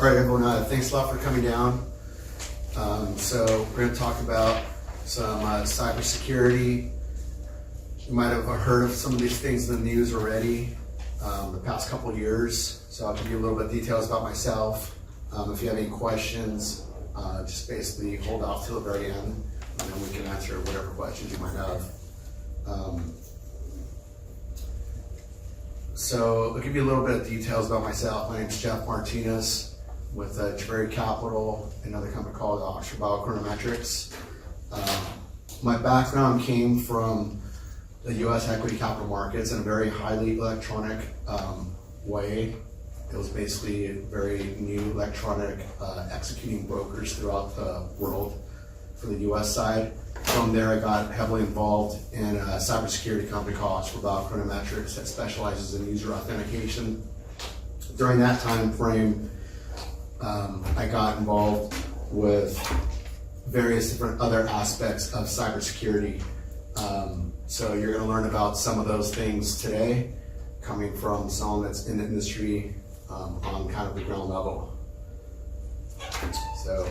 All right, everyone, thanks a lot for coming down. So we're going to talk about some cybersecurity. You might have heard of some of these things in the news already the past couple of years. So I'll give you a little bit of details about myself. If you have any questions, just basically hold off till the very end, and then we can answer whatever questions you might have. So I'll give you a little bit of details about myself. My name is Jeff Martinez with Traveri Capital, another company called Oxford Biochronometrics. My background came from the U.S. equity capital markets in a very highly electronic way. It was basically a very new electronic executing brokers throughout the world for the U.S. side. From there, I got heavily involved in a cybersecurity company called Oxford Biochronometrics that specializes in user authentication. During that time frame, I got involved with various different other aspects of cybersecurity. So you're going to learn about some of those things today, coming from someone that's in the industry on kind of the ground level. So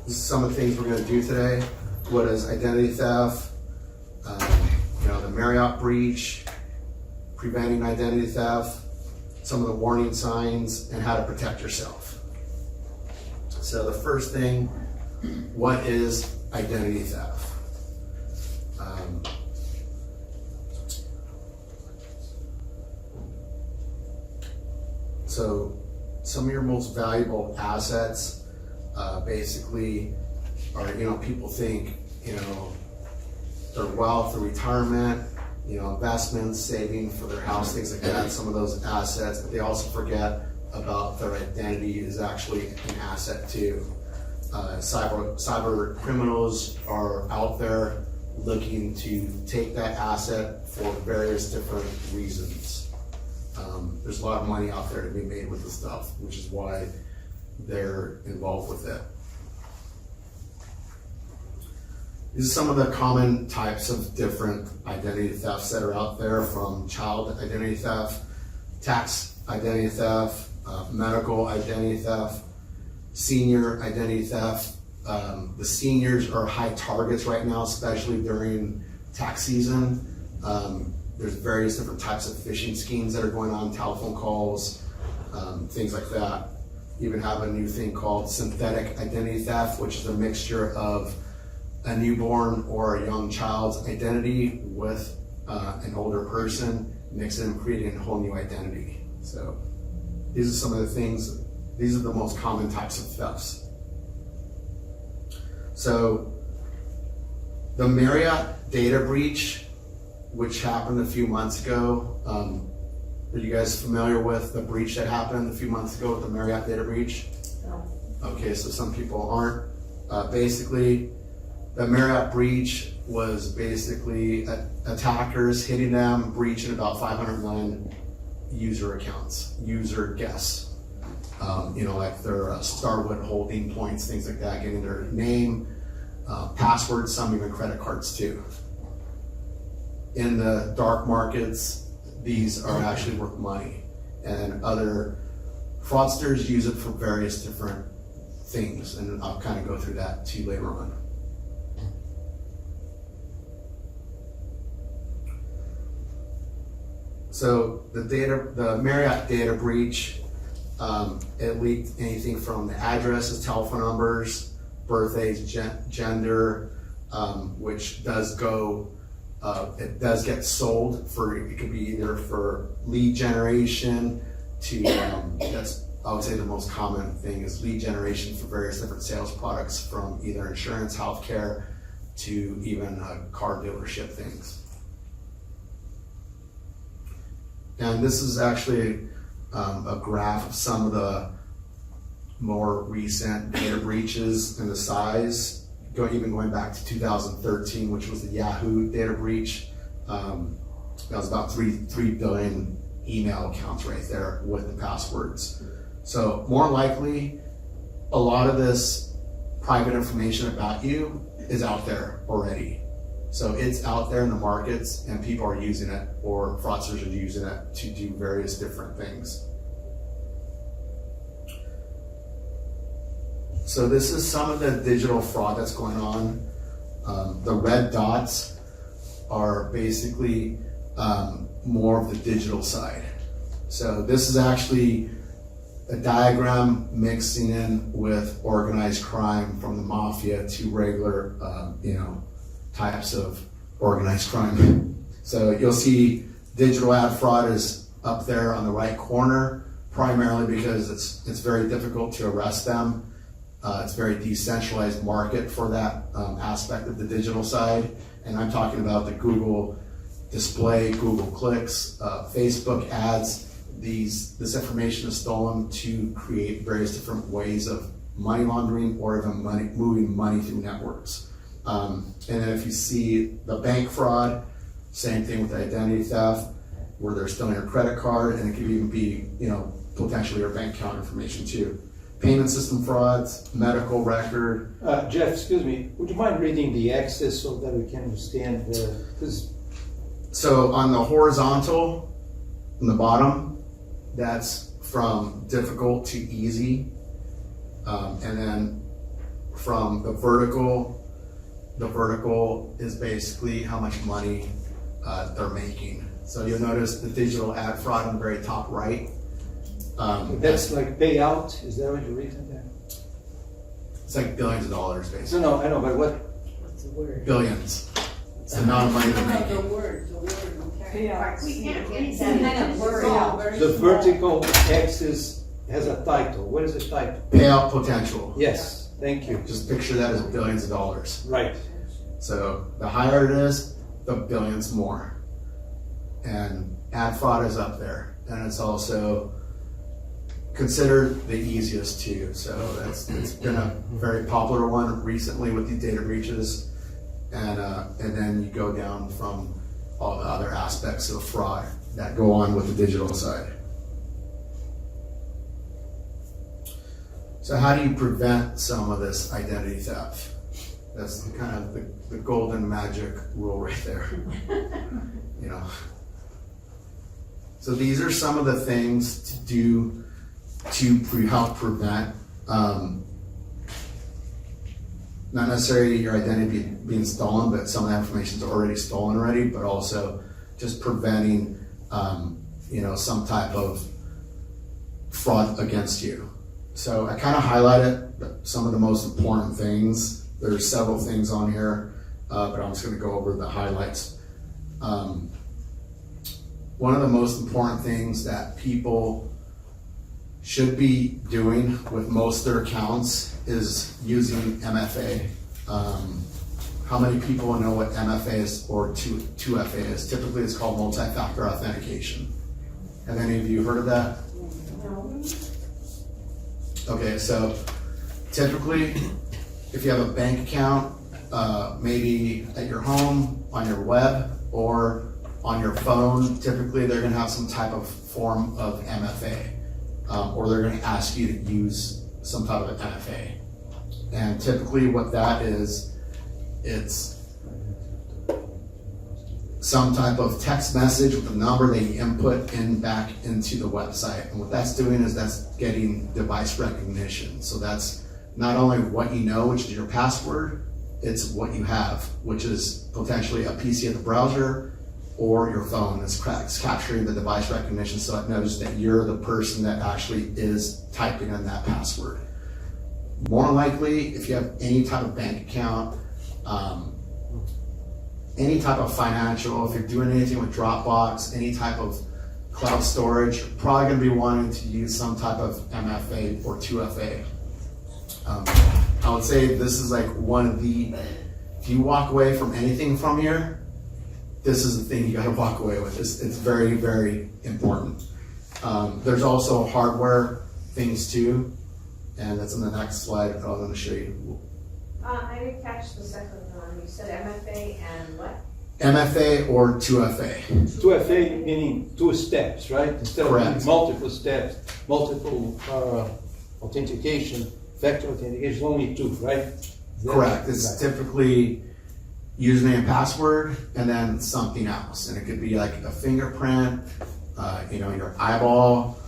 this is some of the things we're going to do today. What is identity theft? The Marriott breach, preventing identity theft, some of the warning signs, and how to protect yourself. So the first thing, what is identity theft? So some of your most valuable assets basically are, people think, their wealth, their retirement, investments, saving for their house, things like that, some of those assets, but they also forget about their identity is actually an asset too. Cyber criminals are out there looking to take that asset for various different reasons. There's a lot of money out there to be made with this stuff, which is why they're involved with it. These are some of the common types of different identity thefts that are out there, from child identity theft, tax identity theft, medical identity theft, senior identity theft. The seniors are high targets right now, especially during tax season. There's various different types of phishing schemes that are going on, telephone calls, things like that. You even have a new thing called synthetic identity theft, which is a mixture of a newborn or a young child's identity with an older person, mixing and creating a whole new identity. So these are some of the things, these are the most common types of thefts. So the Marriott data breach, which happened a few months ago, are you guys familiar with the breach that happened a few months ago with the Marriott data breach? No. Okay, so some people aren't. Basically, the Marriott breach was basically attackers hitting them, breaching about 500 million user accounts, user guests. Like their Starwood holding points, things like that, getting their name, passwords, some even credit cards too. In the dark markets, these are actually worth money, and other fraudsters use it for various different things, and I'll kind of go through that too later on. So the Marriott data breach, it leaked anything from the addresses, telephone numbers, birthdays, gender, which does go. It does get sold for, it could be either for lead generation to, that's I would say the most common thing is lead generation for various different sales products, from either insurance, healthcare, to even car dealership things. And this is actually a graph of some of the more recent data breaches and the size. Even going back to 2013, which was the Yahoo data breach. That was about 3 billion email accounts right there with the passwords. So more likely, a lot of this private information about you is out there already. So it's out there in the markets and people are using it, or fraudsters are using it to do various different things. So this is some of the digital fraud that's going on. The red dots are basically more of the digital side. So this is actually a diagram mixing in with organized crime, from the mafia to regular, types of organized crime. So you'll see digital ad fraud is up there on the right corner, primarily because it's very difficult to arrest them. It's a very decentralized market for that aspect of the digital side. And I'm talking about the Google display, Google clicks, Facebook ads. This information is stolen to create various different ways of money laundering or even moving money through networks. And then if you see the bank fraud, same thing with identity theft, where they're stealing your credit card, and it could even be, potentially your bank account information too. Payment system frauds, medical record. Jeff, excuse me, would you mind reading the axis so that we can understand because So on the horizontal, on the bottom, that's from difficult to easy. And then from the vertical is basically how much money they're making. So you'll notice the digital ad fraud on the very top right. that's like payout? Is that what you're reading there? It's like billions of dollars, basically. No, I know, but what? What's the word? Billions. It's the amount of money they're The making. word. Payout. We can't read Some that. kind of word. The vertical axis has a title. What is the title? Payout potential. Yes, thank you. Just picture that as billions of dollars. Right. So the higher it is, the billions more. And ad fraud is up there. And it's also considered the easiest too. So it's been a very popular one recently with these data breaches. And then you go down from all the other aspects of fraud that go on with the digital side. So how do you prevent some of this identity theft? That's kind of the golden magic rule right there. So these are some of the things to do to help prevent, not necessarily your identity being stolen, but some of that information is already stolen already, but also just preventing, some type of fraud against you. So I kind of highlighted some of the most important things. There's several things on here, but I'm just going to go over the highlights. One of the most important things that people should be doing with most of their accounts is using MFA. How many people know what MFA is or 2FA is? Typically it's called multi-factor authentication. Have any of you heard of that? No. Okay, so typically if you have a bank account, maybe at your home, on your web, or on your phone, typically they're going to have some type of form of MFA, or they're going to ask you to use some type of MFA. And typically what that is, it's some type of text message with a number that you input back into the website. And what that's doing is that's getting device recognition. So that's not only what you know, which is your password, it's what you have, which is potentially a PC at the browser or your phone that's capturing the device recognition, so it knows that you're the person that actually is typing in that password. More likely, if you have any type of bank account, any type of financial, if you're doing anything with Dropbox, any type of cloud storage, you're probably going to be wanting to use some type of MFA or 2FA. I would say this is like one of the, if you walk away from anything from here, this is the thing you got to walk away with. It's very, very important. There's also hardware things too, and that's in the next slide. I'm going to show you. I didn't catch the second one. You said MFA and what? MFA or 2FA. 2FA meaning 2 steps, right? Instead of Correct. multiple steps, multiple authentication, factor authentication, only 2, right? Correct. It's typically username and password, and then something else. And it could be like a fingerprint, your eyeball,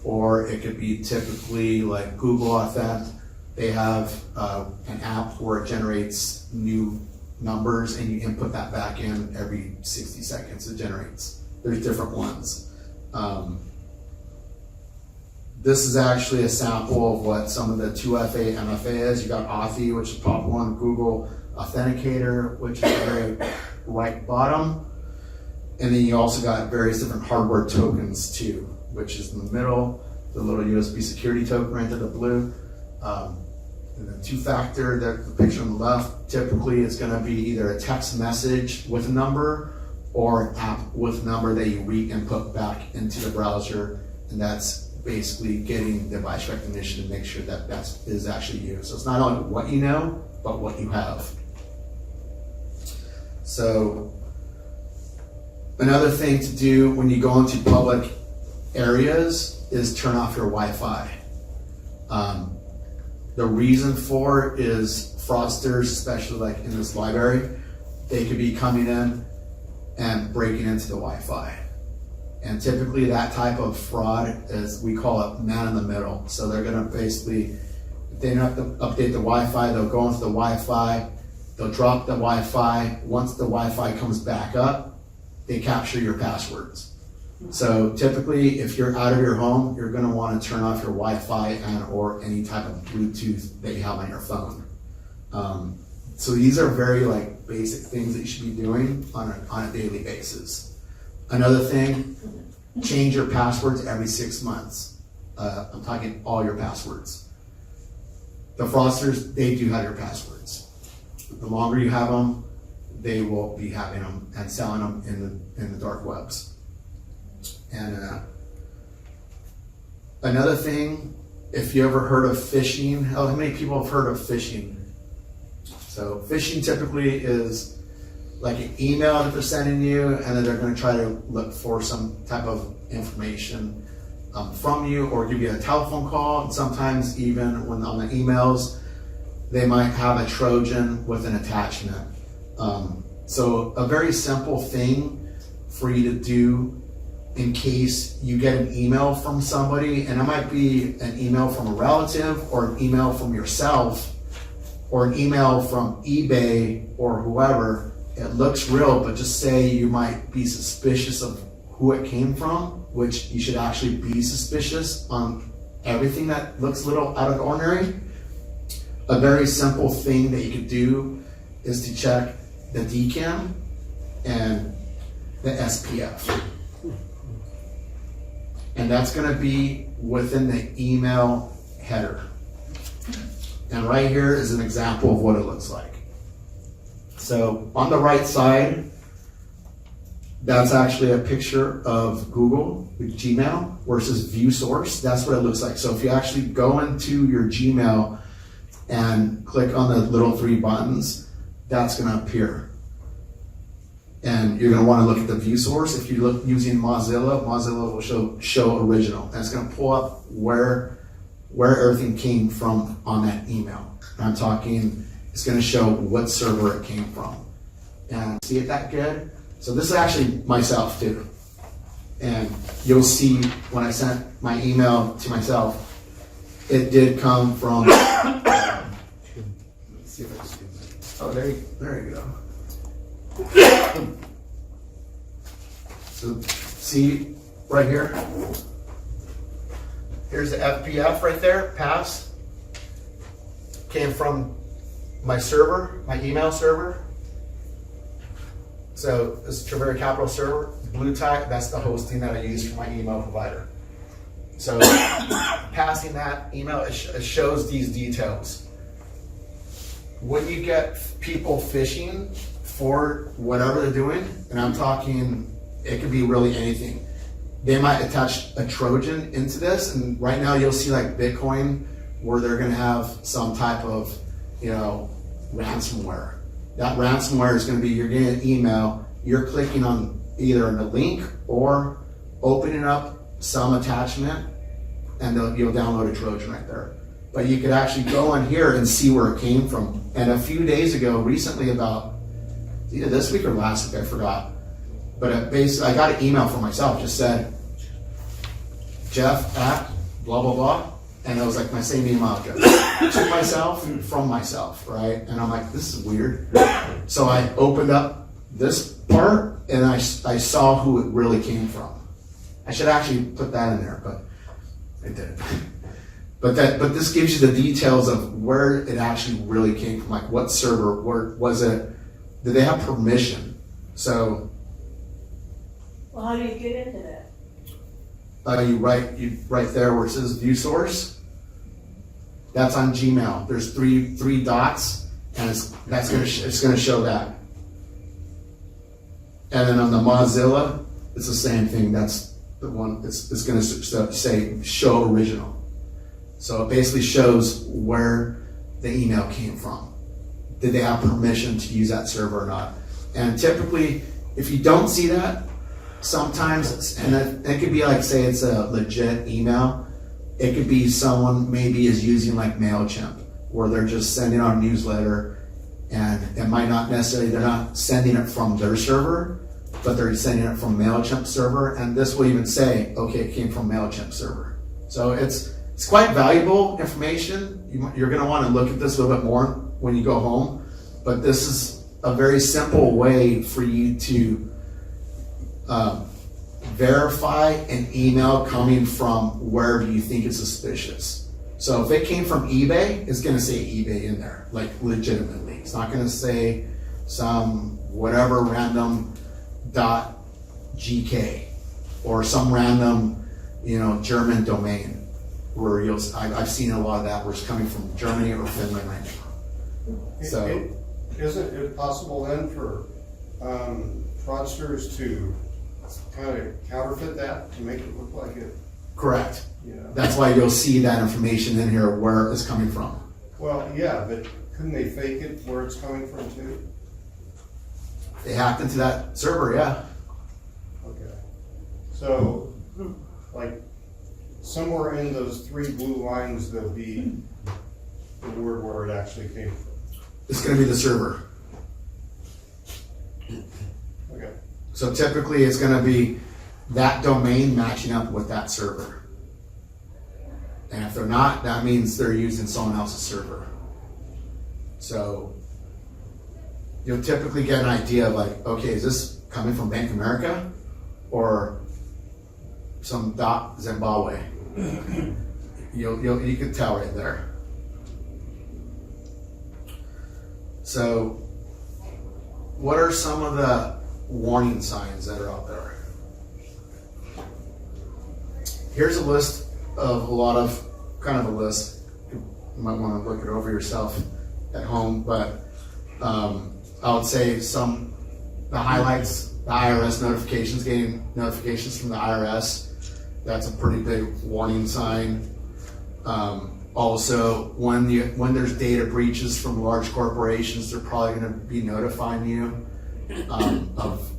or it could be typically like Google Authent. They have an app where it generates new numbers and you input that back in every 60 seconds. It generates. There's different ones. This is actually a sample of what some of the 2FA MFA is. You got Authy, which is top one, Google Authenticator, which is very right bottom. And then you also got various different hardware tokens too, which is in the middle, the little USB security token right there, the blue. And then two-factor, the picture on the left, typically is gonna be either a text message with a number or an app with a number that you re-input back into the browser, and that's basically getting device recognition to make sure that that is actually you. So it's not only what you know, but what you have. So another thing to do when you go into public areas is turn off your Wi-Fi. The reason for it is fraudsters, especially like in this library, they could be coming in and breaking into the Wi-Fi. And typically that type of fraud is, we call it man in the middle. So they're gonna basically, if they don't have to update the Wi-Fi, they'll go into the Wi-Fi, they'll drop the Wi-Fi. Once the Wi-Fi comes back up, they capture your passwords. So typically, if you're out of your home, you're gonna wanna turn off your Wi-Fi and or any type of Bluetooth that you have on your phone. So these are very like basic things that you should be doing on a daily basis. Another thing, change your passwords every 6 months. I'm talking all your passwords. The fraudsters, they do have your passwords. The longer you have them, they will be having them and selling them in the dark webs. And another thing, if you ever heard of phishing, how many people have heard of phishing? So phishing typically is like an email that they're sending you, and then they're going to try to look for some type of information from you, or give you a telephone call. And sometimes even when on the emails, they might have a Trojan with an attachment. So a very simple thing for you to do in case you get an email from somebody, and it might be an email from a relative or an email from yourself or an email from eBay or whoever. It looks real, but just say you might be suspicious of who it came from, which you should actually be suspicious on everything that looks a little out of the ordinary. A very simple thing that you could do is to check the DKIM and the SPF. And that's gonna be within the email header. And right here is an example of what it looks like. So on the right side, that's actually a picture of Google with Gmail versus view source. That's what it looks like. So if you actually go into your Gmail and click on the little 3 buttons, that's gonna appear. And you're gonna wanna look at the view source. If you look using Mozilla, Mozilla will show original. And it's gonna pull up where everything came from on that email. And I'm talking, it's gonna show what server it came from. And see it that good? So this is actually myself too. And you'll see when I sent my email to myself, it did come from, let's see if I can do that. Oh, there you go. So see right here, here's the FPF right there, pass. Came from my server, my email server. So this is Treveri Capital server, BlueTie, that's the hosting that I use for my email provider. So passing that email, it shows these details. When you get people phishing for whatever they're doing, and I'm talking, it could be really anything. They might attach a Trojan into this, and right now you'll see like Bitcoin, where they're gonna have some type of, ransomware. That ransomware is gonna be, you're getting an email, you're clicking on either a link or opening up some attachment, and you'll download a Trojan right there. But you could actually go on here and see where it came from. And a few days ago, recently, about either this week or last week, I forgot. But I got an email from myself, just said, Jeff at blah, blah, blah. And it was like my same email address to myself, from myself, right? And I'm like, this is weird. So I opened up this part and I saw who it really came from. I should actually put that in there, but I didn't. But this gives you the details of where it actually really came from, like what server, where was it, did they have permission? So Well, how do you get into that? you right there where it says view source. That's on Gmail. There's three dots, and it's gonna show that. And then on the Mozilla, it's the same thing. That's the one. It's gonna say show original. So it basically shows where the email came from. Did they have permission to use that server or not? And typically, if you don't see that, sometimes, and it could be like, say it's a legit email, it could be someone maybe is using like MailChimp, where they're just sending out a newsletter, and it might not necessarily, they're not sending it from their server, but they're sending it from MailChimp server, and this will even say, okay, it came from MailChimp server. So it's quite valuable information. You're gonna wanna look at this a little bit more when you go home, but this is a very simple way for you to verify an email coming from wherever you think is suspicious. So if it came from eBay, it's gonna say eBay in there, like legitimately. It's not gonna say some whatever random .gk or some random, German domain where I've seen a lot of that where it's coming from Germany or Finland right now. So isn't it possible then for fraudsters to kind of counterfeit that to make it look like it? correct. Yeah. That's why you'll see that information in here where it's coming from. Well, yeah, but couldn't they fake it where it's coming from too? They hacked into that server, yeah. Okay. So, like, somewhere in those three blue lines, there'll be the word where it actually came from. It's gonna be the server. Okay. So typically it's gonna be that domain matching up with that server. And if they're not, that means they're using someone else's server. So you'll typically get an idea of like, okay, is this coming from Bank of America or some Zimbabwe? You can tell right there. So what are some of the warning signs that are out there? Here's a list of kind of a list. You might want to look it over yourself at home, but I would say the highlights, the IRS notifications, getting notifications from the IRS, that's a pretty big warning sign. Also, when there's data breaches from large corporations, they're probably going to be notifying you of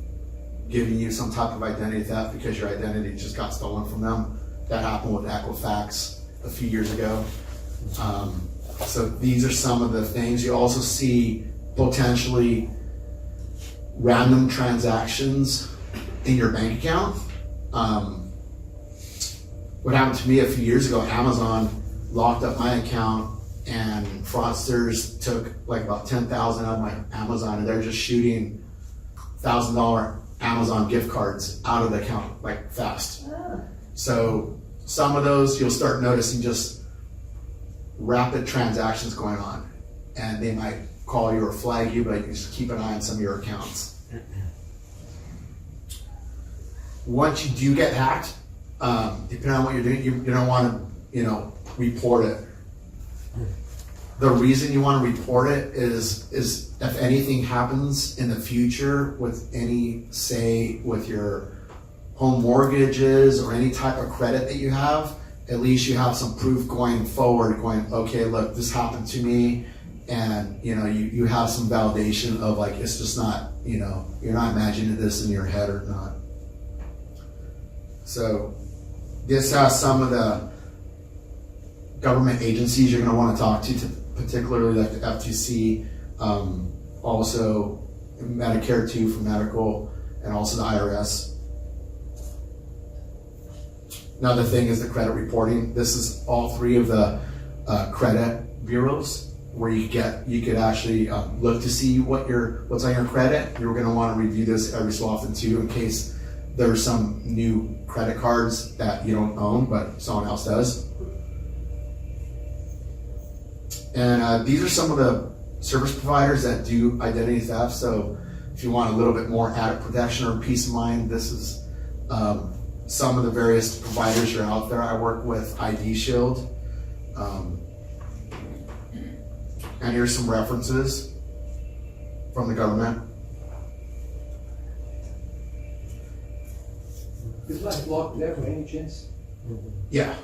giving you some type of identity theft because your identity just got stolen from them. That happened with Equifax a few years ago. So these are some of the things. You also see potentially random transactions in your bank account. What happened to me a few years ago, Amazon locked up my account and fraudsters took like about 10,000 out of my Amazon, and they're just shooting $1,000 Amazon gift cards out of the account like fast. So some of those you'll start noticing just rapid transactions going on, and they might call you or flag you, but you just keep an eye on some of your accounts. Once you do get hacked, depending on what you're doing, you don't want to, report it. The reason you want to report it is if anything happens in the future with with your home mortgages or any type of credit that you have, at least you have some proof going forward, okay, look, this happened to me, and you have some validation of like, it's just not, you're not imagining this in your head or not. So this has some of the government agencies you're going to want to talk to, particularly like the FTC, also Medicare too for medical, and also the IRS. Another thing is the credit reporting. This is all three of the credit bureaus where you could actually look to see what's on your credit. You're going to want to review this every so often too, in case there's some new credit cards that you don't own but someone else does. And these are some of the service providers that do identity theft. So if you want a little bit more added protection or peace of mind, this is some of the various providers that are out there. I work with ID Shield. And here's some references from the government. Is LifeLock there by any chance? Yeah.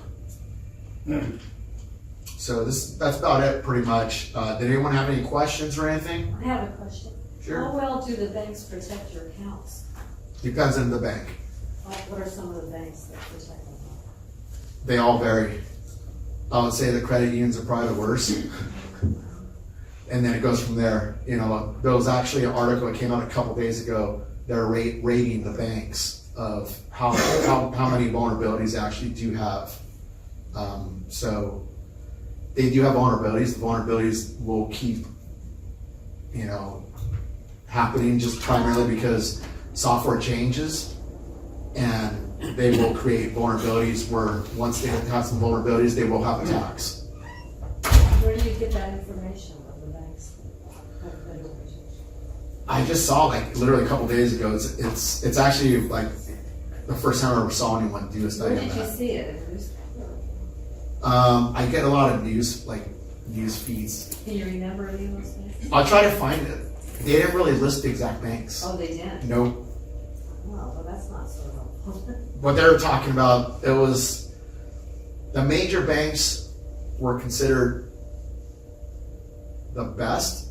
So that's about it pretty much. Did anyone have any questions or anything? I have a question. Sure. How well do the banks protect your accounts? Depends on the bank. Like, what are some of the banks that protect them? They all vary. I would say the credit unions are probably the worst. And then it goes from there. You know, there was actually an article that came out a couple days ago. They're rating the banks of how many vulnerabilities they actually do have. So they do have vulnerabilities. The vulnerabilities will keep, you know, happening just primarily because software changes, and they will create vulnerabilities where once they have some vulnerabilities, they will have attacks. Where do you get that information of the banks? I just saw, like, literally a couple days ago. It's actually like the first time I ever saw anyone do a study Where on did you that. see it? In the newspaper? I get a lot of news feeds. Can you remember any of those banks? I'll try to find it. They didn't really list the exact banks. Oh, they did? Nope. Well, that's not so helpful. What they were talking about, it was the major banks were considered the best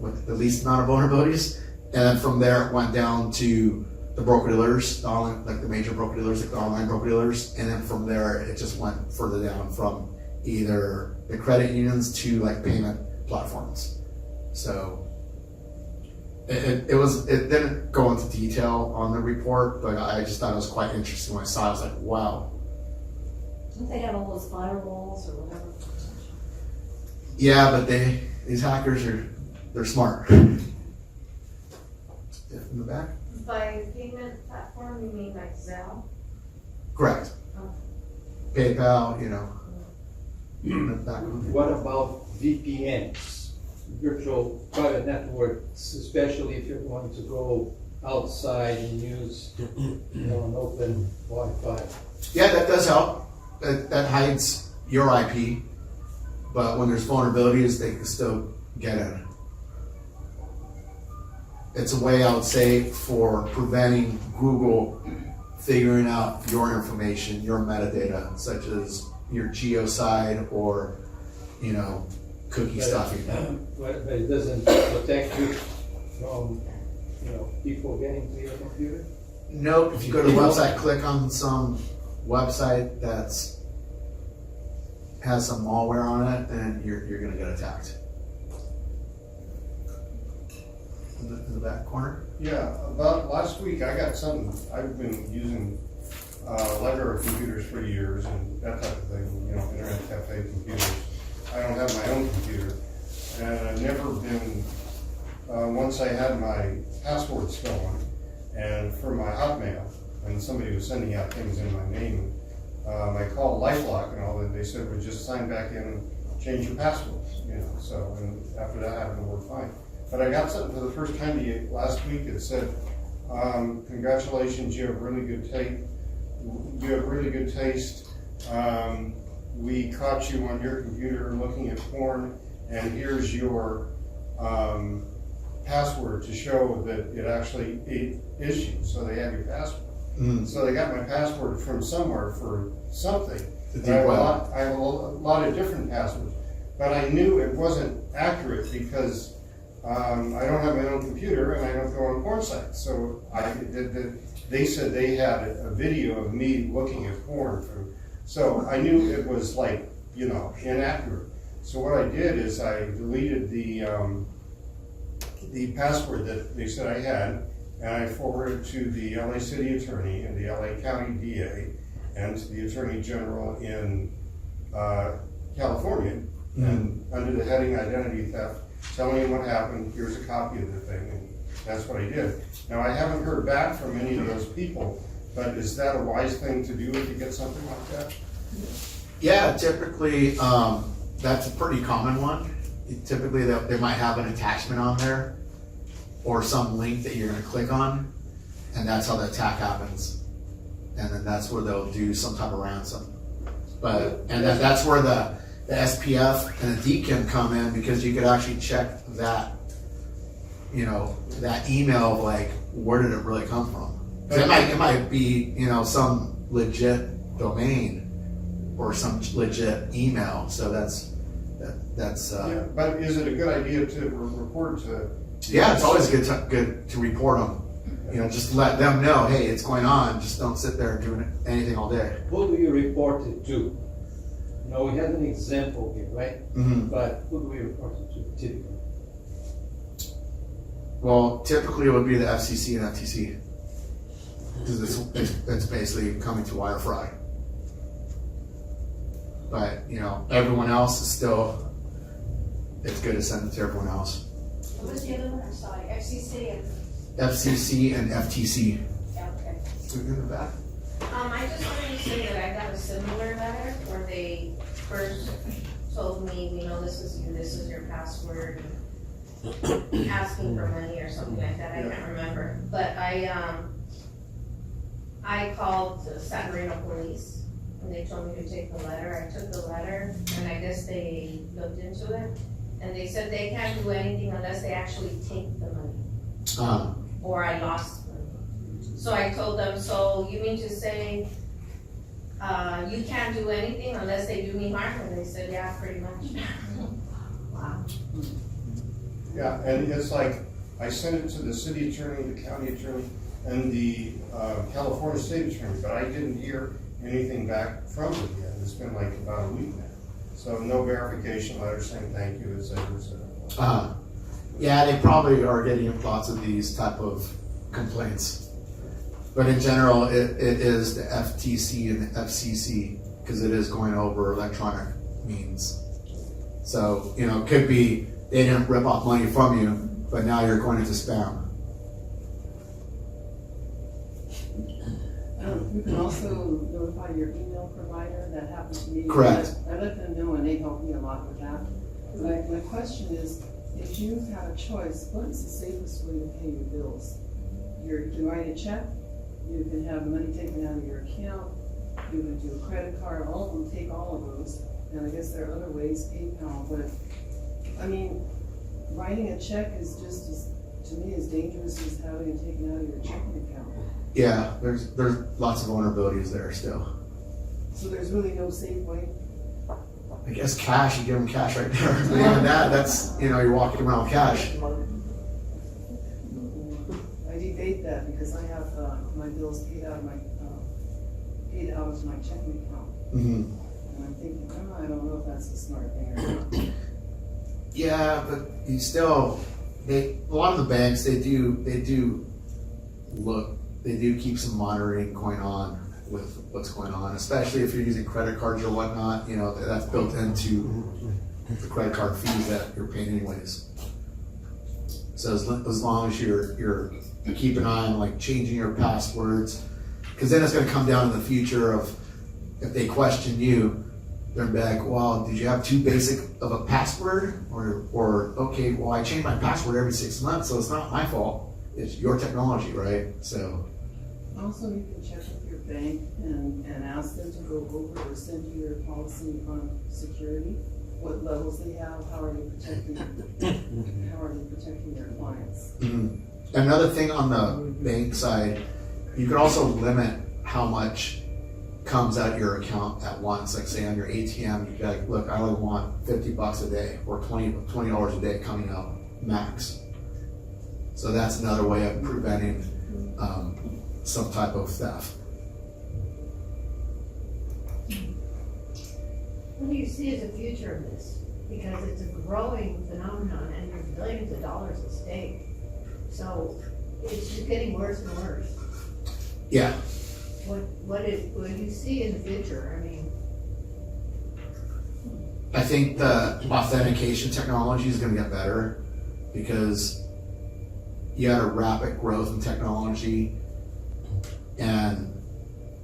with the least amount of vulnerabilities, and then from there it went down to the broker dealers, the major broker dealers, like the online broker dealers, and then from there it just went further down from either the credit unions to like payment platforms. So it didn't go into detail on the report, but I just thought it was quite interesting when I saw it. I was like, wow. Don't they have all those firewalls or whatever? Yeah, but these hackers they're smart. In the back? By payment platform, you mean like Zelle? Correct. Oh. PayPal, you know. In the back. What about VPNs? Virtual private networks, especially if you're going to go outside and use, an open Wi-Fi. Yeah, that does help. That hides your IP, but when there's vulnerabilities, they can still get in. It's a way, I would say, for preventing Google figuring out your information, your metadata, such as your geoside or, cookie stuffing. But it doesn't protect you from, people getting to your computer? Nope, if you go to the website, click on some website has some malware on it, and you're gonna get attacked. In the back corner? Yeah, about last week, I got something, I've been using library computers for years and that type of thing, internet cafe computers. I don't have my own computer, and I've never been, once I had my password stolen, and for my Hotmail, and somebody was sending out things in my name, I called LifeLock and all that, they said, well, just sign back in and change your passwords, so, and after that happened, it worked fine. But I got something for the first time last week that said, congratulations, you have really good taste. We caught you on your computer looking at porn, and here's your password to show that it actually is you. So they have your password. So they got my password from somewhere for something. I have a lot of different passwords, but I knew it wasn't accurate because I don't have my own computer and I don't go on porn sites. So they said they had a video of me looking at porn. So I knew it was inaccurate. So what I did is I deleted the the password that they said I had, and I forwarded it to the LA City Attorney and the LA County DA and to the Attorney General in California. And under the heading identity theft, telling him what happened, here's a copy of the thing, and that's what I did. Now, I haven't heard back from any of those people, but is that a wise thing to do if you get something like that? Yeah, typically, that's a pretty common one. Typically, they might have an attachment on there or some link that you're gonna click on, and that's how the attack happens. And then that's where they'll do some type of ransom. That's where the SPF and the DKIM come in, because you could actually check that, that email of like, where did it really come from? 'Cause it might be, some legit domain or some legit email, so that's. Yeah, but is it a good idea to report to? Yeah, it's always good to report them. Just let them know, hey, it's going on. Just don't sit there doing anything all day. Who do you report it to? We have an example here, right? Mm-hmm. But who do we report it to typically? Well, typically it would be the FCC and FTC, because it's basically coming to wire fry. But everyone else is still. It's good to send it to everyone else. What was the other one? I'm sorry, FCC and, FCC and FTC. yeah, okay. In the back. I just wanted to say that I got a similar letter where they first told me, this is you, this is your password, asking for money or something like that, I can't remember. But I called the San Marino police, and they told me to take the letter. I took the letter, and I guess they looked into it, and they said they can't do anything unless they actually take the money, or I lost money. So I told them, so you mean to say, you can't do anything unless they do me harm? And they said, yeah, pretty much. Wow. Yeah, and it's like, I sent it to the city attorney, the county attorney, and the California state attorney, but I didn't hear anything back from it yet. It's been like about a week now. So no verification letter saying thank you, et cetera, et cetera. Yeah, they probably are getting lots of these type of complaints. But in general, it is the FTC and the FCC, because it is going over electronic means. So, it could be they didn't rip off money from you, but now you're going into spam. You can also notify your email provider. That happened to me. Correct. I let them know, and they helped me a lot with that. My question is, if you have a choice, what is the safest way to pay your bills? You can write a check, you can have money taken out of your account, you can do a credit card, all of them take all of those. And I guess there are other ways, PayPal, but writing a check is just to me, as dangerous as having it taken out of your checking account. Yeah, there's lots of vulnerabilities there still. So there's really no safe way? I guess cash, you give them cash right there. Beyond that, that's, you're walking around with cash. I debate that because I have my bills paid out of my checking account. Mm-hmm. And I'm thinking, I don't know if that's a smart thing or not. Yeah, but you still, a lot of the banks, they do keep some monitoring going on with what's going on, especially if you're using credit cards or whatnot, that's built into the credit card fees that you're paying anyways. So as long as you keep an eye on like changing your passwords, because then it's going to come down in the future of if they question you, they're gonna be like, well, did you have too basic of a password? Or okay, well, I change my password every 6 months, so it's not my fault. It's your technology, right? So. Also, you can check with your bank and ask them to go over or send you your policy on security, what levels they have, how are they protecting their clients. Mm-hmm. Another thing on the bank side, you can also limit how much comes out your account at once. Like say on your ATM, you can like, look, I only want $50 a day or $20 a day coming out max. So that's another way of preventing some type of theft. What do you see as the future of this? because it's a growing phenomenon and there's billions of dollars at stake. So it's just getting worse and worse. Yeah, What do you see in the future? I mean, I think the authentication technology is gonna get better because you had a rapid growth in technology and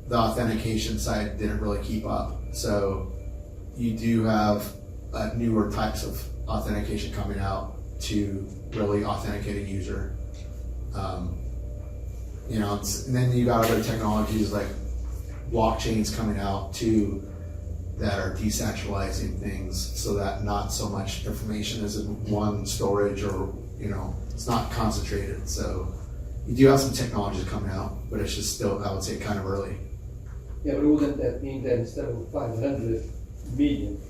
the authentication side didn't really keep up. So you do have newer types of authentication coming out to really authenticate a user. And then you got other technologies like blockchains coming out too that are decentralizing things so that not so much information is in one storage or, it's not concentrated. So you do have some technologies coming out, but it's just still, I would say, kind of early. Yeah, but wouldn't that mean that instead of 500 million,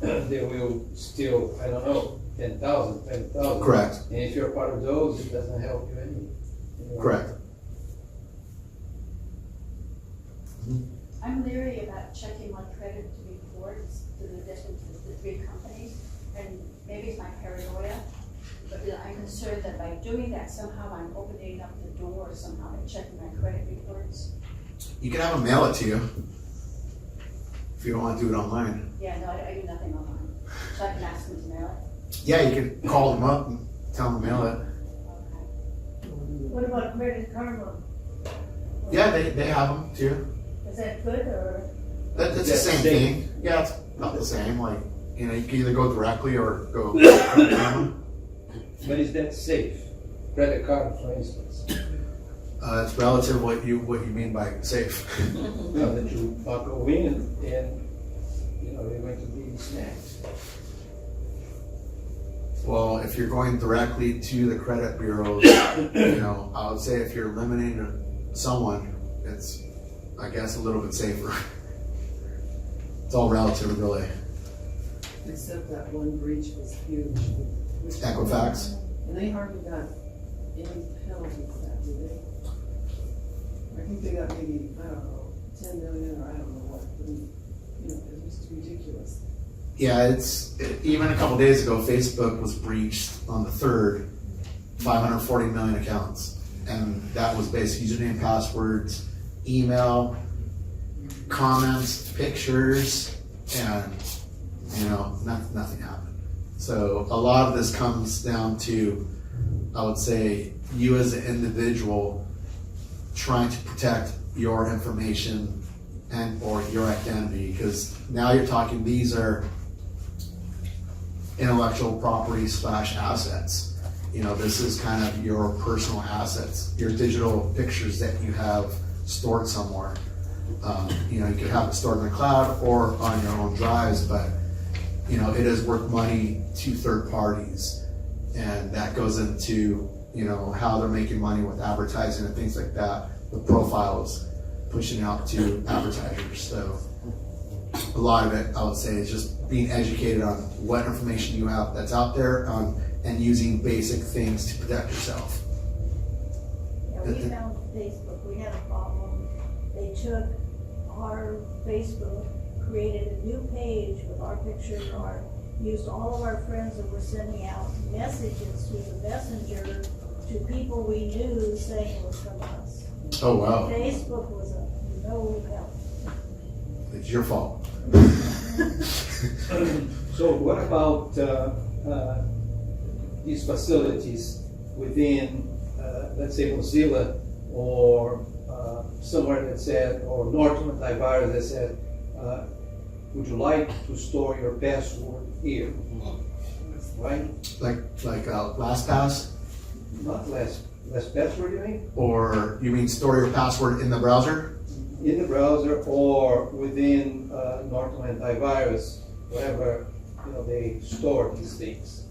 they will still, I don't know, 10,000, 20,000? Correct, And if you're part of those, it doesn't help you any. correct. I'm leery about checking my credit reports to the three companies, and maybe it's my paranoia, but I'm concerned that by doing that, somehow I'm opening up the door somehow and checking my credit reports. You can have them mail it to you if you don't want to do it online. Yeah, no, I do nothing online, so I can ask them to mail it. Yeah, you can call them up and tell them to mail it. Okay. what about Credit Karma? Yeah, they have them too. Is that good or? That's the That's same safe. thing. Yeah, it's not the same. Like, you can either go directly or go. But is that safe? Credit card, for instance. It's relative what you mean by safe. That you go in and you're going to be snagged. Well, if you're going directly to the credit bureaus, I would say if you're limiting someone, it's, I guess, a little bit safer. It's all relative, really. Except that one breach was huge. Equifax? And they hardly got any penalty for that, did they? I think they got maybe, I don't know, 10 million or I don't know what, but, it was just ridiculous. Yeah, even a couple days ago, Facebook was breached on the 3rd, 540 million accounts. And that was basically username, passwords, email, comments, pictures, and, nothing happened. So a lot of this comes down to, I would say, you as an individual trying to protect your information and or your identity, because now you're talking, these are intellectual property / assets. This is kind of your personal assets, your digital pictures that you have stored somewhere. You could have it stored in the cloud or on your own drives, but it is worth money to third parties, and that goes into how they're making money with advertising and things like that. The profiles pushing out to advertisers. So a lot of it, I would say, is just being educated on what information you have that's out there and using basic things to protect yourself. Yeah, we found Facebook, we had a problem. They took our Facebook, created a new page with our picture, used all of our friends that were sending out messages through the messenger to people we knew saying it was from us. Oh, wow. Facebook was a no help. It's your fault. So what about these facilities within, let's say, Mozilla or somewhere that said, or Norton Antivirus that said, would you like to store your password here? Right? Like LastPass? Not less password, you mean? Or you mean store your password in the browser? In the browser or within Norton Antivirus, wherever they store these things.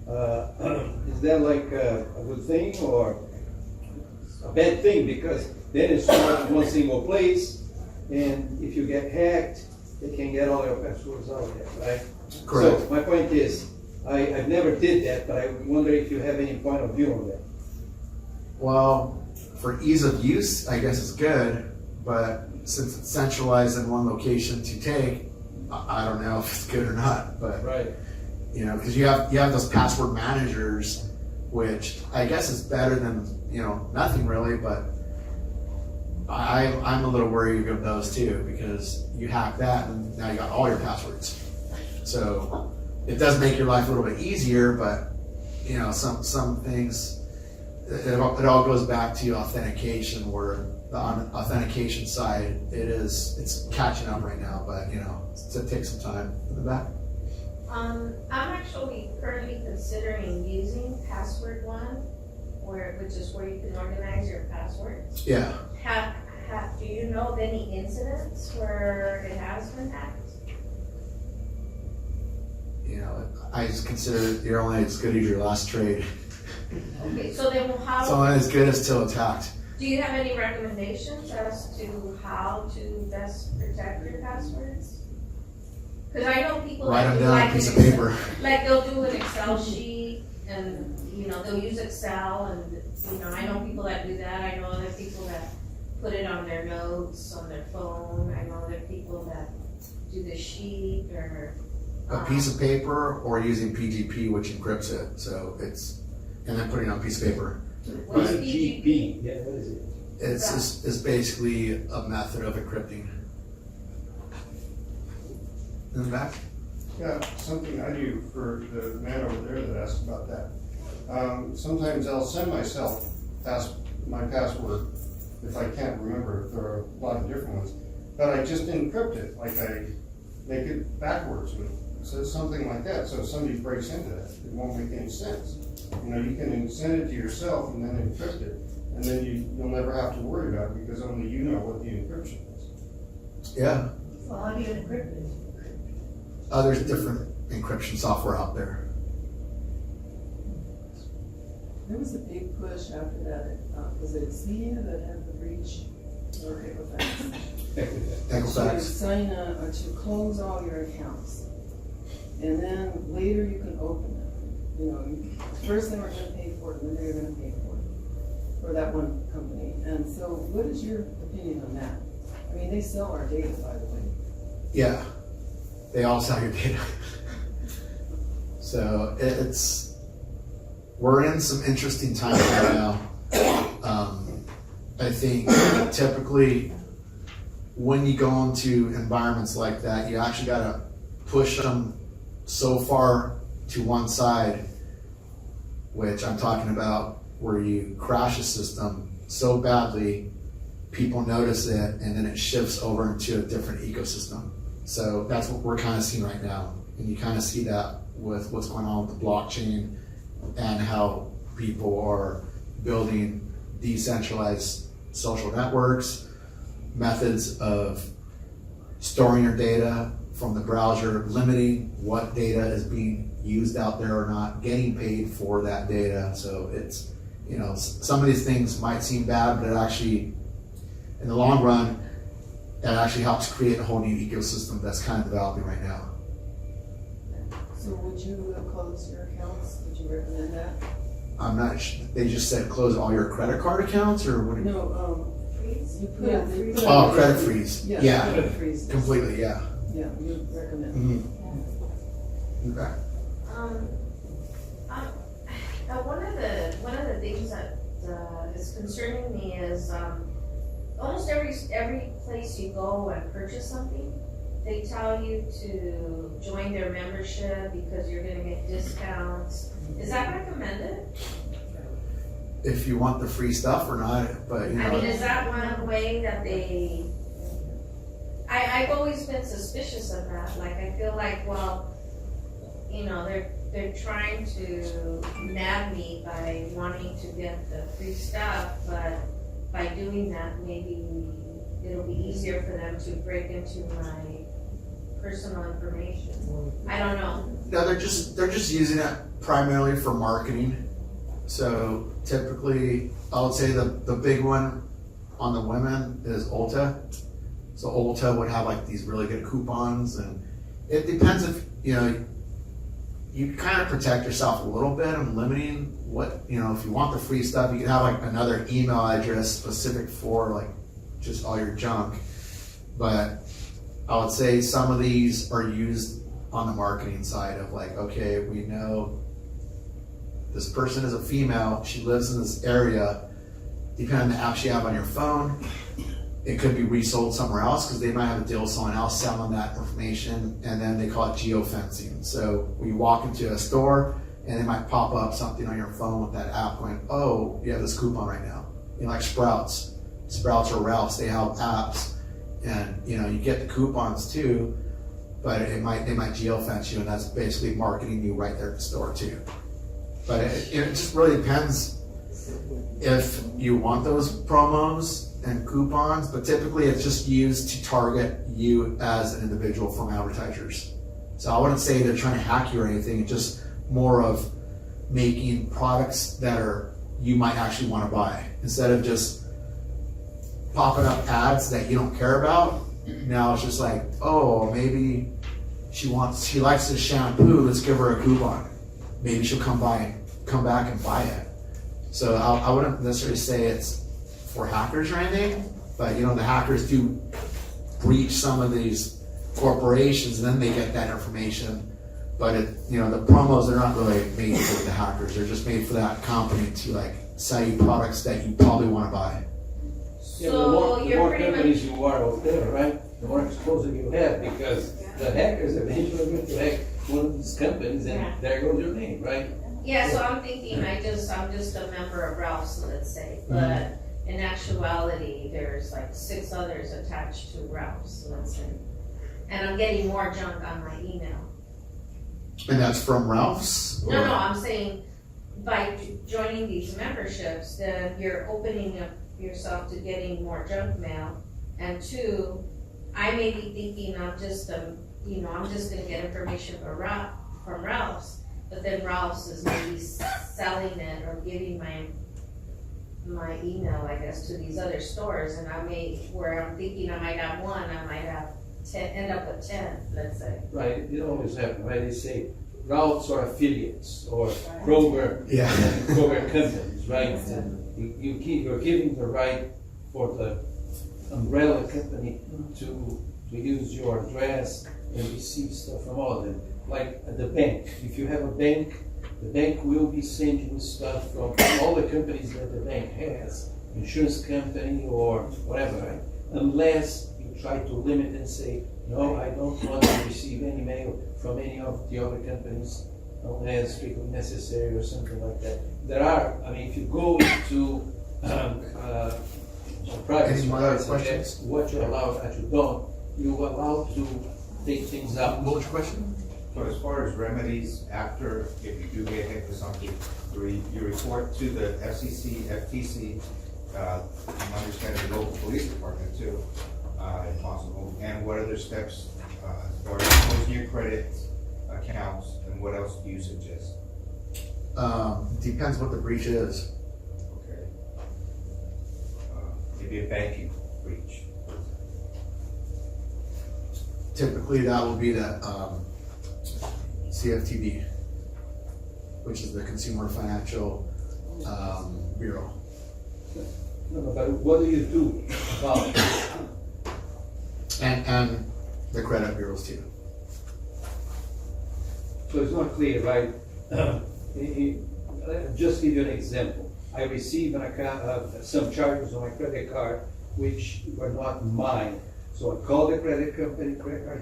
Is that like a good thing or a bad thing? Because then it's stored in one single place, and if you get hacked, they can get all your passwords out there, right? Correct. So my point is, I've never did that, but I wonder if you have any point of view on that. Well, for ease of use, I guess it's good, but since it's centralized in one location to take, I don't know if it's good or not, but Right. You know, because you have those password managers, which I guess is better than, you know, nothing really, but I'm a little worried of those too, because you hack that and now you got all your passwords. So it does make your life a little bit easier, but you know, some things, it all goes back to authentication, where the authentication side, it's catching up right now, but you know, it takes some time. In the back. I'm actually currently considering using Password One, which is where you can organize your passwords. Yeah. Do you know of any incidents where it has been hacked? You know, I just consider you're only as good as your last trade. Okay, so then It's how, only as good as till attacked. do you have any recommendations as to how to best protect your passwords? Cause I know people Write that them do down on like a piece of an Excel- paper. like they'll do an Excel sheet and, you know, they'll use Excel and, you know, I know people that do that. I know other people that put it on their notes, on their phone. I know other people that do the sheet or. A piece of paper or using PGP, which encrypts it. So and then putting it on a piece of paper. What's Right. PGP? GP, yeah, what is it? It's basically a method of encrypting. In the back? Yeah, something I do for the man over there that asked about that. Sometimes I'll send myself my password if I can't remember. There are a lot of different ones, but I just encrypt it, like I make it backwards. So something like that. So if somebody breaks into that, it won't make any sense. You know, you can send it to yourself and then encrypt it, and then you'll never have to worry about it because only you know what the encryption is. Yeah. So how do you encrypt it? There's different encryption software out there. There was a big push after that, was it Expedia that had the breach or Equifax? To Equifax. sign up, or to close all your accounts. And then later you can open it. You know, first they were gonna pay for it, and then they were gonna pay for it, for that one company. And so what is your opinion on that? I mean, they sell our data, by the way. Yeah. They all sell your data. So we're in some interesting times right now. I think typically when you go into environments like that, you actually gotta push them so far to one side, which I'm talking about where you crash a system so badly, people notice it, and then it shifts over into a different ecosystem. So that's what we're kind of seeing right now. And you kind of see that with what's going on with the blockchain and how people are building decentralized social networks, methods of storing your data from the browser, limiting what data is being used out there or not, getting paid for that data. So it's, you know, some of these things might seem bad, but it actually, in the long run, it actually helps create a whole new ecosystem that's kind of developing right now. So would you close your accounts? Would you recommend that? I'm not, they just said close all your credit card accounts, or what do you? No, Freeze? you put Yeah, it. they freeze. put it- Oh, credit freeze. Yeah, Credit freeze. completely, yeah. Yeah, you recommend. Mhm. Okay. One of the things that is concerning me is almost every place you go and purchase something, they tell you to join their membership because you're gonna get discounts. Is that recommended? If you want the free stuff or not, but you I mean, know, is that one way that they? I've always been suspicious of that. Like, I feel like, well, you know, they're trying to nab me by wanting to get the free stuff, but by doing that, maybe it'll be easier for them to break into my personal information. I don't know. no, they're just using it primarily for marketing. So typically, I would say the big one on the women is Ulta. So Ulta would have like these really good coupons, and it depends if, you know, you kind of protect yourself a little bit on limiting what, you know, if you want the free stuff, you can have like another email address specific for like just all your junk. But I would say some of these are used on the marketing side of like, okay, we know this person is a female, she lives in this area, depending on the apps you have on your phone, it could be resold somewhere else because they might have a deal with someone else selling that information, and then they call it geofencing. So when you walk into a store and they might pop up something on your phone with that app going, oh, you have this coupon right now. You know, like Sprouts or Ralph's, they have apps, and you know, you get the coupons too, but they might geofence you, and that's basically marketing you right there at the store too. But it just really depends if you want those promos and coupons, but typically it's just used to target you as an individual from advertisers. So I wouldn't say they're trying to hack you or anything, it's just more of making products that you might actually want to buy, instead of just popping up ads that you don't care about. Now it's just like, oh, maybe she likes this shampoo, let's give her a coupon. Maybe she'll come back and buy it. So I wouldn't necessarily say it's for hackers or anything, but you know, the hackers do breach some of these corporations and then they get that information. But the promos are not really made for the hackers, they're just made for that company to like sell you products that you probably want to buy. Yeah, So the you're more pretty companies you are out there, right, the more exposure you have, because the hackers eventually are going to hack one of these companies, and there goes your name, right? Yeah, so I'm thinking, I'm just a member of Ralph's, let's say, but in actuality, there's like 6 others attached to Ralph's, let's say. And I'm getting more junk on my email. And that's from Ralph's? No, I'm saying by joining these memberships, then you're opening up yourself to getting more junk mail. And 2, I may be thinking I'm just gonna get information from Ralph's, but then Ralph's is maybe selling it or giving my email, I guess, to these other stores, and where I'm thinking I might have 1, I might have 10, end up with 10, let's say. Right, it always happens, right? They say Ralph's or affiliates or Kroger, Yeah. Kroger companies, right? And you're giving the right for the umbrella company to use your address and receive stuff from all of them. Like at the bank, if you have a bank, the bank will be sending you stuff from all the companies that the bank has, insurance company or whatever, right? Unless you try to limit and say, no, I don't want to receive any mail from any of the other companies unless strictly necessary or something like that. There are, if you go into private Any more other sites and questions? that's what you're allowed, what you don't, you're allowed to take things out. What was your question? So as far as remedies after, if you do get hit with something, you report to the FCC, FTC, I'm understanding the local police department too, if possible. And what other steps, as far as closing your credit accounts, and what else do you suggest? Depends what the breach is. Okay. Maybe a banking breach. Typically, that will be the CFTB, which is the Consumer Financial Bureau. No, but what do you do about it? And the credit bureaus too. So it's not clear, right? Just give you an example. I received some charges on my credit card which were not mine. So I called the credit card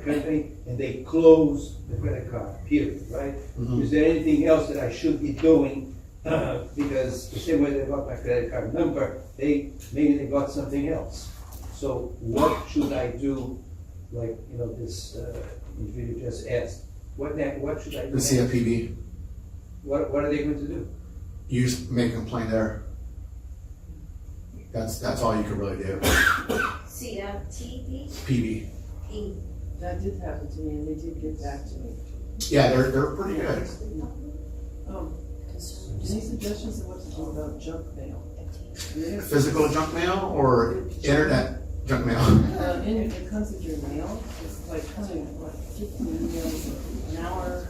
company, and they closed the credit card, period, right? Mhm. Is there anything else that I should be doing? Because the same way they got my credit card number, maybe they got something else. So what should I do? Like, this individual just asked, what should I do? The CFPB, What are they going to do? you just make a complaint there. That's all you can really do. CFTB? PB. That did happen to me, and they did get back to me. Yeah, they're pretty good. Any suggestions of what to do about junk mail? Physical junk mail or internet junk mail? It comes with your mail, it's like coming, 15 emails an hour.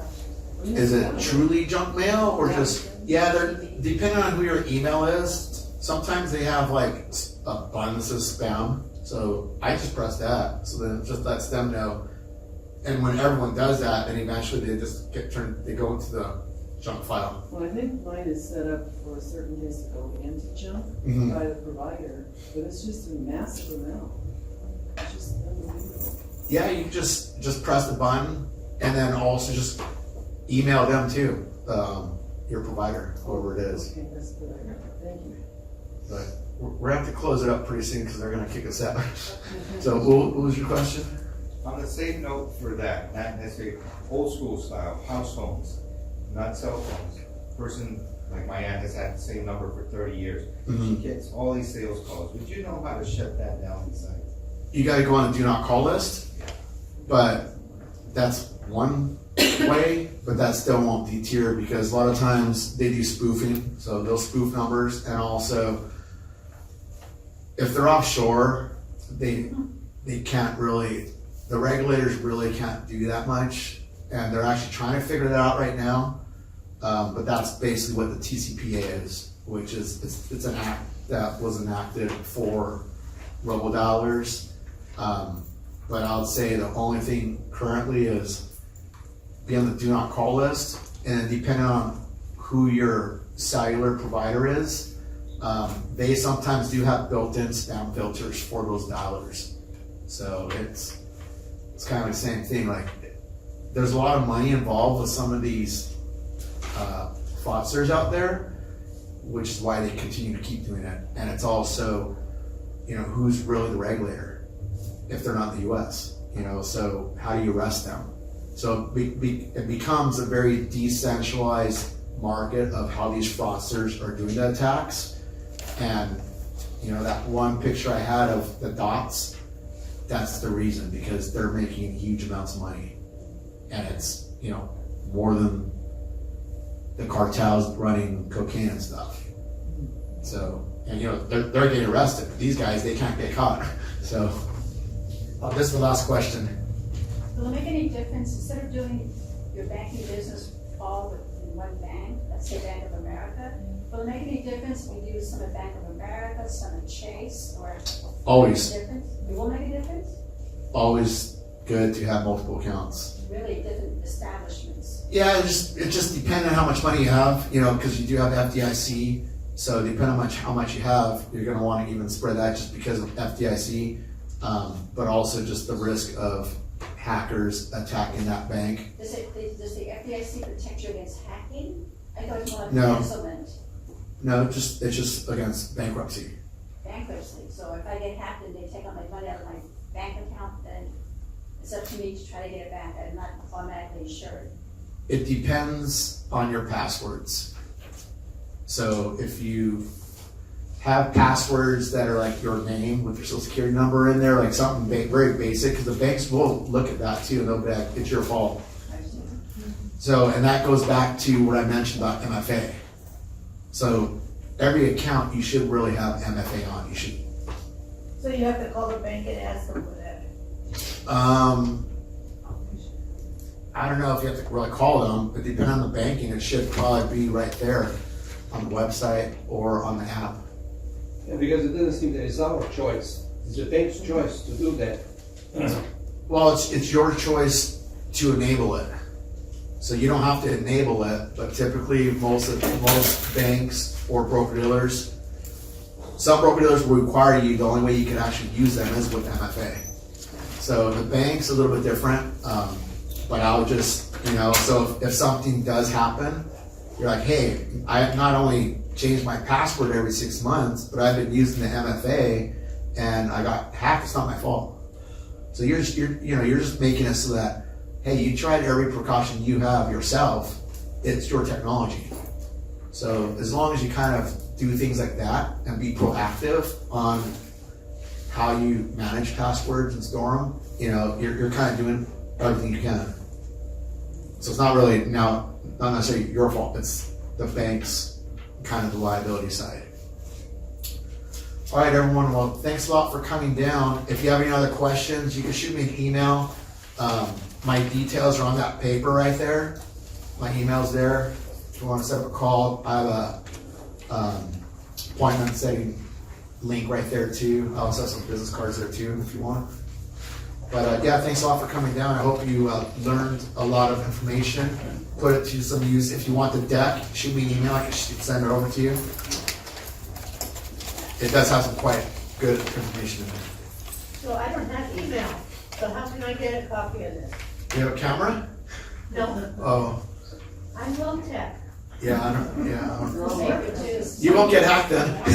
Is it truly junk mail or just, they're, depending on who your email is, sometimes they have like abundance of spam. So I just press that. So then it just lets them know, And when everyone does that, then eventually they just they go into the junk file. Well, I think mine is set up for certain things to go into junk Mhm. by the provider, but it's just a massive amount. It's just unbelievable. Yeah, you just press the button and then also just email them too, your provider, whoever it is. Okay, that's good, thank you. But we're gonna have to close it up pretty soon because they're gonna kick us out. So what was your question? On the same note for that, not necessarily old school style, house phones, not cell phones. Person like my aunt has had the same number for 30 years. She gets all these sales calls. Would you know how to shut that down inside? You gotta go on the do not call list, but that's one way, but that still won't deter because a lot of times they do spoofing, so they'll spoof numbers, and also if they're offshore, they can't really, the regulators really can't do that much, and they're actually trying to figure that out right now. But that's basically what the TCPA is, which is it's an act that was enacted for robo-dialers. But I would say the only thing currently is be on the do not call list, and depending on who your cellular provider is, they sometimes do have built-in spam filters for those dialers. So it's kind of the same thing. Like there's a lot of money involved with some of these fraudsters out there, which is why they continue to keep doing it. And it's also, who's really the regulator if they're not in the US, so how do you arrest them? So it becomes a very decentralized market of how these fraudsters are doing the attacks. And, that one picture I had of the dots, that's the reason, because they're making huge amounts of money. And it's, more than the cartels running cocaine and stuff. So, and they're getting arrested. These guys, they can't get caught. So, this is the last question. Will it make any difference, instead of doing your banking business all in one bank, let's say Bank of America, will it make any difference if you use some at Bank of America, some at Chase, or? Always. Difference? It will make a difference? Always good to have multiple accounts. Really different establishments. Yeah, it just depends on how much money you have, because you do have FDIC. So depending on how much you have, you're going to want to even spread that just because of FDIC, but also just the risk of hackers attacking that bank. Does the FDIC protect you against hacking? I thought it was more like No. embezzlement, No, it's just against bankruptcy. bankruptcy. So if I get hacked and they take out my money out of my bank account, then it's up to me to try to get it back. I'm not automatically insured. It depends on your passwords. So if you have passwords that are like your name with your social security number in there, like something very basic, because the banks will look at that too, and they'll be like, it's your fault. So, and that goes back to what I mentioned about MFA. So every account you should really have MFA on. You should. So you have to call the bank and ask them for that. I don't know if you have to really call them, but depending on the banking, it should probably be right there on the website or on the app. Yeah, because it doesn't seem that it's our choice. It's the bank's choice to do that. Well, it's your choice to enable it. So you don't have to enable it, but typically most banks or broker-dealers, some broker-dealers will require you, the only way you can actually use them is with MFA. So the bank's a little bit different, but I would just, so if something does happen, you're like, hey, I have not only changed my password every 6 months, but I've been using the MFA and I got hacked, it's not my fault. So you're just making it so that, hey, you tried every precaution you have yourself, it's your technology. So as long as you kind of do things like that and be proactive on how you manage passwords and store them, you're kind of doing everything you can. So it's not really not necessarily your fault, it's the bank's kind of the liability side. All right, everyone, well, thanks a lot for coming down. If you have any other questions, you can shoot me an email. My details are on that paper right there. My email's there. If you want to set up a call, I have a appointment setting link right there too. I also have some business cards there too if you want. But yeah, thanks a lot for coming down. I hope you learned a lot of information, put it to some use. If you want the deck, shoot me an email. I can send it over to you. It does have some quite good information in it. So I don't have email, so how can I get a copy of this? You have a camera? No, Oh, I'm low tech. yeah, I don't, yeah. I don't- Secret You won't get hacked then. I'm a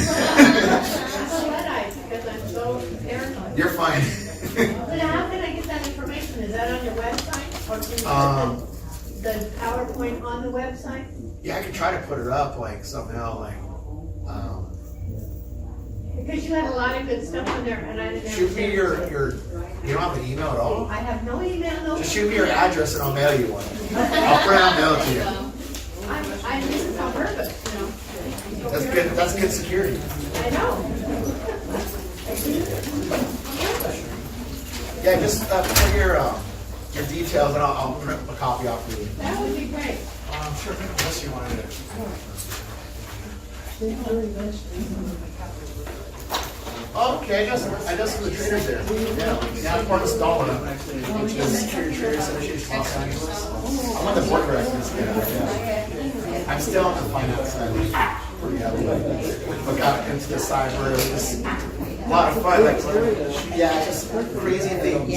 Luddite because I'm so paranoid. You're fine. But how can I get that information? Is that on your website? Or can you Um, put the PowerPoint on the website? Yeah, I can try to put it up like somehow, Because you had a lot of good stuff on there and I didn't have. shoot me you don't have an email at all? I have no email, no. Just shoot me your address and I'll mail you one. I'll print out and mail it to you. I'm just on purpose, you know. That's good security. I know. Yeah, just put your details and I'll print a copy out for you. That would be great. Sure, unless you wanted it. Oh, okay, I know some of the traders there. Yeah, I'm part of Stalin, which is Security Traders Association of Los Angeles. I'm on the board of directors. Yeah. I'm still on the finance side. Pretty heavily. But got into the cyber, it was a lot of fun. Like, yeah, just crazy things.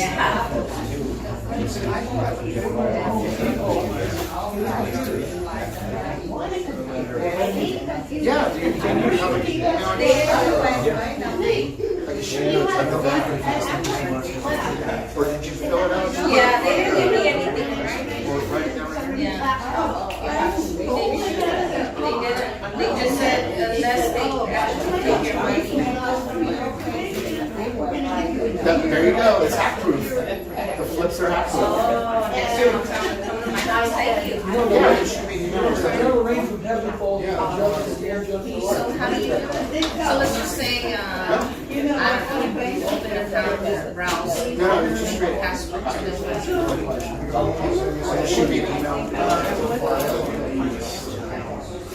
Yeah, do you have an email? I can shoot you a type of back. Or did you fill it out? Yeah, they didn't give me anything, Or write it down right here? They just said unless they take your money. There you go, it's hack proof. The flips are hack proof. Come to my house, thank you. Yeah, you should be emailed. So how do you do it? So it's just saying, I don't open an account and browse. No, it's just straight. Password to this website. It should be an email.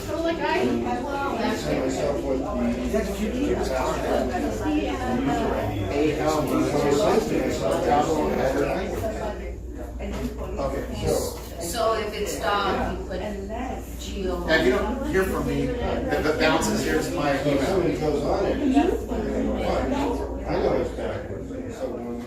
So like So if it's dog, you put Geo. And if you don't hear from me, the bounces, here's my email. Somebody goes on it. I know it's backwards, so when